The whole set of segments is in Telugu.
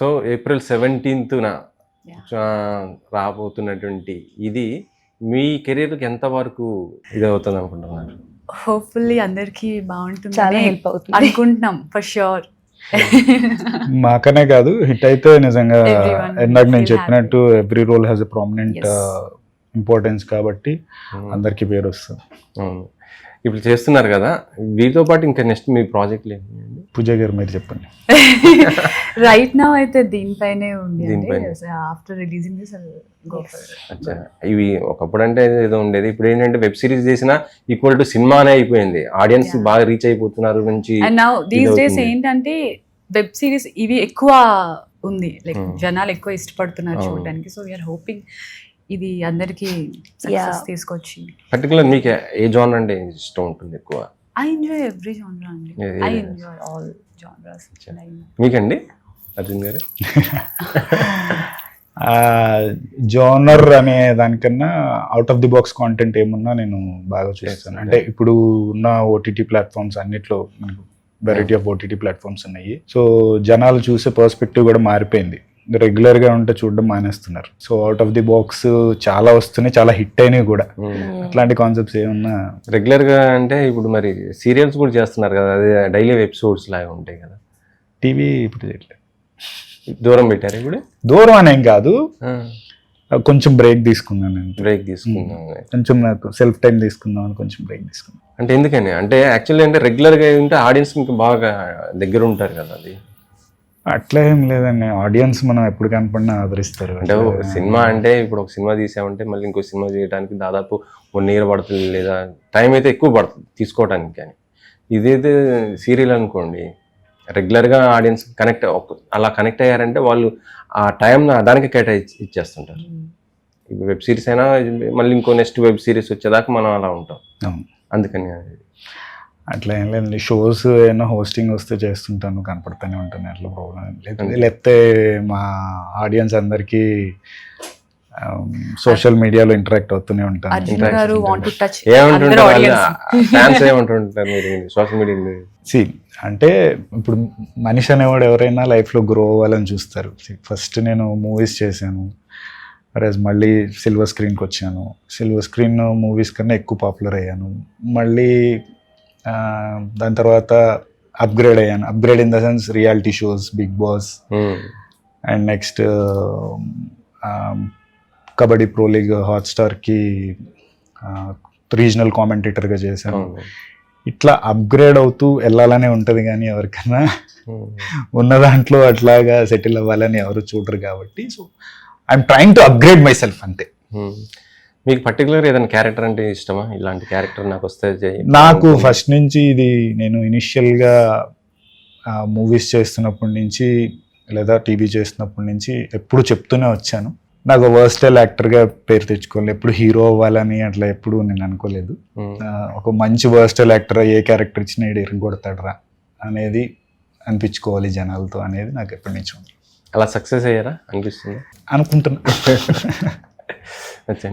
So April 17న Yeah. రాబోతున్నటువంటి ఇది మీ కెరీర్కి ఎంత వరకు ఇది అవుతుంది అనుకుంటున్నారు? హోప్ఫుల్లీ అందరికి చాలా బాగుంటుంది హెల్ప్ అవుతుంది. అనుకుంటున్నాం ఫర్ ష్యూర్. మాకనే కాదు, హిట్ అయితే నిజంగా Everyone ఇందాక will నేను feel చెప్పినట్టు every role has a prominent Yes. Importance కాబట్టి Hmm. అందరికి పేరు వస్తుంది. అవును. ఇప్పుడు చేస్తున్నారు కదా, వీటితో పాటు ఇంకా నెక్స్ట్ మీ ప్రాజెక్టులు ఏంటండి? పూజ గారు మీరు చెప్పండి. రైట్ నౌ అయితే దీనిపైనే ఉంది అండి. దీనిపైనే. After releasing this go for అచ్చా, ఇవి ఒకప్పుడు అంటే ఏదో ఉండేది, ఇప్పుడు ఏంటంటే వెబ్ సిరీస్ చేసినా ఈక్వల్ టు సినిమానే అయిపోయింది. Audience Yeah. బాగా రీచ్ అయిపోతున్నారు మంచి. అండ్ నౌ దీస్ డేస్ అవుతుంది. ఏంటంటే వెబ్ సిరీస్ ఇవి ఎక్కువ ఉంది, లైక్ Hmm. జనాలు ఎక్కువ ఇష్టపడుతున్నారు అవును. చూడడానికి. సో వీఆర్ హోపింగ్ ఇది అందరికి సక్సెస్ Yeah. తీసుకొచ్చి. పర్టికులర్ మీకు ఏ జాన్ అంటే ఇష్టం ఉంటుంది ఎక్కువ? ఐ ఎంజాయ్ ఎవ్రీ జానరా అండి. Yeah, I yeah. Enjoy all genres. మీకండి అర్జున్ గారు? జోనర్ అనే దానికన్నా out of the box content ఏమున్నా నేను బాగా చూస్తాను. Yes. అంటే ఇప్పుడు ఉన్న ఓటీటీ ప్లాట్ఫామ్స్ అన్నిట్లో మనకు వెరైటీ ఆఫ్ ఓటీటీ ప్లాట్ఫామ్స్ ఉన్నాయి. సో జనాలు చూసే పర్స్పెక్టివ్ కూడా మారిపోయింది. రెగ్యులర్ గా ఉంటే చూడడం మానేస్తున్నారు. So out of the box చాలా వస్తున్నాయి, చాలా హిట్ అయినాయి కూడా. అట్లాంటి కాన్సెప్ట్స్ ఏమన్నా రెగ్యులర్ గా అంటే ఇప్పుడు మరి సీరియల్స్ కూడా చేస్తున్నారు కదా, అది డైలీ ఎపిసోడ్స్ లాగా ఉంటాయి కదా, టీవీ ఇప్పుడు చేయట్లేదు. దూరం పెట్టారు ఇప్పుడు? దూరం అనేం కాదు, కొంచెం బ్రేక్ తీసుకున్నాను నేను. బ్రేక్ తీసుకుందాం. కొంచెం నాకు సెల్ఫ్ టైం తీసుకుందాం అని కొంచెం బ్రేక్ తీసుకున్నాను. అంటే ఎందుకని అంటే యాక్చువల్లీ అంటే రెగ్యులర్ గా ఉంటే ఆడియన్స్ ఇంకా బాగా దగ్గర ఉంటారు కదా. అది అట్లా ఏం లేదండి, ఆడియన్స్ మనం ఎప్పుడు కనపడినా ఆదరిస్తారు. అంటే సినిమా అంటే ఇప్పుడు ఒక సినిమా తీసామంటే మళ్ళీ ఇంకో సినిమా చేయడానికి దాదాపు 1 year పడుతుంది, లేదా టైం అయితే ఎక్కువ పడుతుంది తీసుకోవడానికి. కానీ ఇదైతే సీరియల్ అనుకోండి, రెగ్యులర్గా ఆడియన్స్ అలా కనెక్ట్ అయ్యారంటే వాళ్ళు ఆ టైం దానికి ఇచ్చేస్తుంటారు. ఇప్పుడు వెబ్ సిరీస్ అయినా మళ్ళీ ఇంకో నెక్స్ట్ వెబ్ సిరీస్ వచ్చేదాకా మనం అలా ఉంటాం. అవును. అందుకని అట్లా ఏం లేదండి, షోస్ ఏమైనా హోస్టింగ్ వస్తే చేస్తుంటాను, కనపడుతూనే ఉంటాను, అట్లా ప్రాబ్లం ఏం లేదు. లేకపోతే మా ఆడియన్స్ అందరికీ సోషల్ మీడియాలో ఇంటరాక్ట్ అవుతూనే ఉంటాను. అర్జున్ గారు వాంట్ టు టచ్ ఏమంటుంటారు ఫ్యాన్స్, ఏమంటుంటారు మీరు సోషల్ మీడియా? అంటే ఇప్పుడు మనిషి అనేవాడు ఎవరైనా లైఫ్లో గ్రో అవ్వాలని చూస్తారు. ఫస్ట్ నేను మూవీస్ చేశాను, మళ్ళీ సిల్వర్ స్క్రీన్కి వచ్చాను. సిల్వర్ స్క్రీన్ మూవీస్ కన్నా ఎక్కువ పాపులర్ అయ్యాను. మళ్ళీ దాని తర్వాత అప్గ్రేడ్ అయ్యాను. Upgrade in the sense reality shows, Bigg Boss, and next kabaddi pro league హాట్స్టార్కి రీజనల్ కామెంటేటర్గా చేశాను. ఇట్లా అప్గ్రేడ్ అవుతూ వెళ్ళాలనే ఉంటుంది, కానీ ఎవరికైనా ఉన్న దాంట్లో అట్లాగా సెటిల్ అవ్వాలని ఎవరు చూడరు కాబట్టి. So I'm trying to upgrade my self అంతే. మీకు పర్టికులర్ ఏదైనా క్యారెక్టర్ అంటే ఇష్టమా? ఇలాంటి క్యారెక్టర్ నాకు వస్తే నాకు ఫస్ట్ నుంచి ఇది నేను ఇనిషియల్గా మూవీస్ చేస్తున్నప్పటి నుంచి లేదా టీవీ చేస్తున్నప్పటి నుంచి ఎప్పుడు చెప్తూనే వచ్చాను, నాకు వర్స్టైల్ యాక్టర్గా పేరు తెచ్చుకోవాలి, ఎప్పుడు హీరో అవ్వాలని అట్లా ఎప్పుడు నేను అనుకోలేదు. ఒక మంచి వర్స్టైల్ యాక్టర్ ఏ క్యారెక్టర్ ఇచ్చినా ఈడు ఎరగొడతాడరా అనేది అనిపించుకోవాలి జనాలతో అనేది నాకు ఎప్పటి నుంచి ఉంది. అలా సక్సెస్ అయ్యారా అనిపిస్తుంది అనుకుంటున్నా.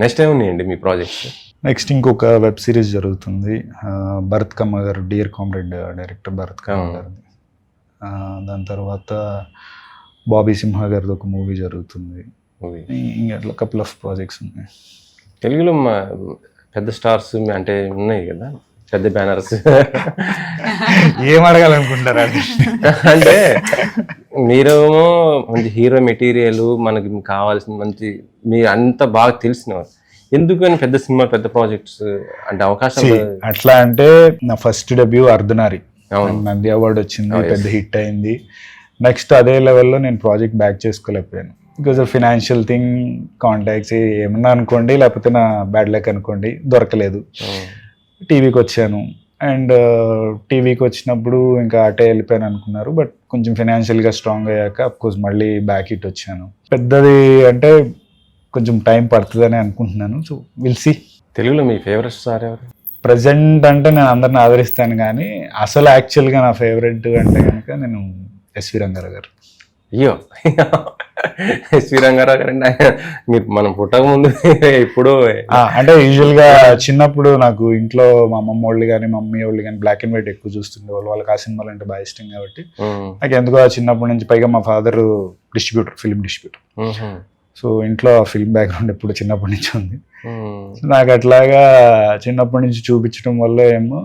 నెక్స్ట్ ఏమున్నాయండి మీ ప్రాజెక్ట్స్? నెక్స్ట్ ఇంకొక వెబ్ సిరీస్ జరుగుతుంది, భరత్ కమ్మ గారు, డియర్ కామ్రేడ్ డైరెక్టర్ భరత్ కమ్మ గారిది. దాని తర్వాత బాబీ సింహ గారిది ఒక మూవీ జరుగుతుంది. ఇంకా కపుల్ ఆఫ్ ప్రాజెక్ట్స్ ఉన్నాయి. తెలుగులో పెద్ద స్టార్స్ అంటే ఉన్నాయి కదా, పెద్ద బ్యానర్స్. ఏం అడగాలనుకుంటారా అంటే మీరేమో మంచి హీరో మెటీరియల్, మనకి కావాల్సిన మంచి మీరు అంత బాగా తెలిసినవారు, ఎందుకని పెద్ద సినిమా పెద్ద ప్రాజెక్ట్స్ అంటే అవకాశాలు? అట్లా అంటే నా first debut Ardhanari, Nandi award వచ్చింది, పెద్ద హిట్ అయింది. నెక్స్ట్ అదే లెవెల్లో నేను ప్రాజెక్ట్ బ్యాక్ చేసుకోలేకపోయాను because of financial thing, contacts ఏమన్నా అనుకోండి, లేకపోతే నా బ్యాడ్ లక్ అనుకోండి, దొరకలేదు. టీవీకి వచ్చాను, అండ్ టీవీకి వచ్చినప్పుడు ఇంకా అటే వెళ్ళిపోయాను అనుకున్నారు. బట్ కొంచెం ఫినాన్షియల్గా స్ట్రాంగ్ అయ్యాక అఫ్కోర్స్ మళ్ళీ బ్యాక్ హిట్ వచ్చాను. పెద్దది అంటే కొంచెం టైం పడుతుందని అనుకుంటున్నాను. So will see. తెలుగులో మీ ఫేవరెట్ స్టార్ ఎవరు? ప్రజెంట్ అంటే నేను అందరిని ఆదరిస్తాను, కానీ అసలు యాక్చువల్గా నా ఫేవరెట్ అంటే కనుక నేను ఎస్వి రంగారావు గారు. అయ్యో, ఎస్వి రంగారావు గారు అంటే మీరు మనం పుట్టక ముందు ఇప్పుడు అంటే యూజువల్గా చిన్నప్పుడు నాకు ఇంట్లో మా అమ్మమ్మ వాళ్ళు కానీ మమ్మీ వాళ్ళు కానీ బ్లాక్ అండ్ వైట్ ఎక్కువ చూస్తుండే వాళ్ళు. వాళ్ళకి ఆ సినిమాలు అంటే బాగా ఇష్టం కాబట్టి నాకు ఎందుకో చిన్నప్పటి నుంచి, పైగా మా father distributor, film distributor. So ఇంట్లో ఫిల్మ్ బ్యాక్గ్రౌండ్ ఎప్పుడు చిన్నప్పటి నుంచి ఉంది. సో నాకు అట్లాగా చిన్నప్పటి నుంచి చూపించడం వల్ల ఏమో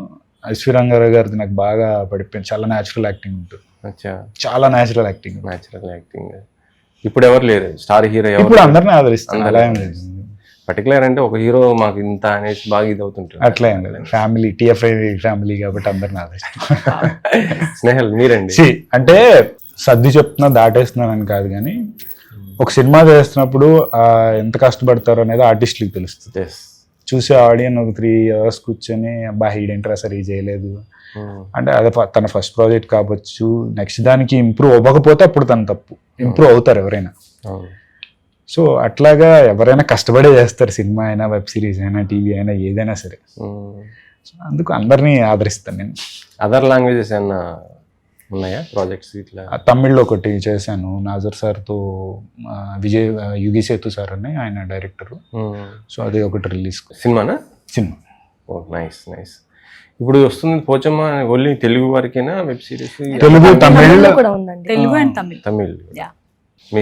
ఎస్వి రంగారావు గారిది నాకు బాగా పడిపోయింది. చాలా న్యాచురల్ యాక్టింగ్ ఉంటుంది, అచ్చా, చాలా న్యాచురల్ యాక్టింగ్. Natural acting. ఇప్పుడు ఎవరు లేరు స్టార్ హీరో ఎవరు? ఇప్పుడు అందరినీ ఆదరిస్తాను, అలా ఏం లేదు. పర్టికులర్ అంటే ఒక హీరో మాకు ఇంత అనేసి బాగా ఇది అవుతుంటారు. అట్లా ఏం లేదు, ఫ్యామిలీ, టీఎఫ్ఐ ఫ్యామిలీ కాబట్టి అందరినీ ఆదరిస్తాను. స్నేహల్ మీరండి? అంటే సర్ది చెప్తున్నా దాటేస్తున్నానని కాదు, కానీ ఒక సినిమా చేస్తున్నప్పుడు ఎంత కష్టపడతారో అనేది ఆర్టిస్టులకి తెలుస్తుంది. చూసే ఆడియన్ ఒక 3 hours కూర్చొని అబ్బా హీడేంట్రా సరే ఇది చేయలేదు అంటే అదే తన ఫస్ట్ ప్రాజెక్ట్ కావచ్చు, నెక్స్ట్ దానికి ఇంప్రూవ్ అవ్వకపోతే అప్పుడు తన తప్పు. ఇంప్రూవ్ అవుతారు ఎవరైనా. సో అట్లాగా ఎవరైనా కష్టపడే చేస్తారు, సినిమా అయినా వెబ్ సిరీస్ అయినా టీవీ అయినా ఏదైనా సరే. అందుకు అందరినీ ఆదరిస్తాను నేను. అదర్ లాంగ్వేజెస్ ఏమన్నా ఉన్నాయా ప్రాజెక్ట్స్ ఇట్లా? తమిళ్లో ఒకటి చేశాను నాజర్ సార్తో, విజయ్ యుగి సేతు సార్ అని ఆయన డైరెక్టర్. సో అది ఒకటి రిలీజ్. సినిమానా? సినిమా. Oh nice nice. ఇప్పుడు వస్తుంది పోచమ్మ ఓన్లీ తెలుగు వరకేనా web series? Telugu, Tamil Telugu and Tamil. Tamil. Yeah. Me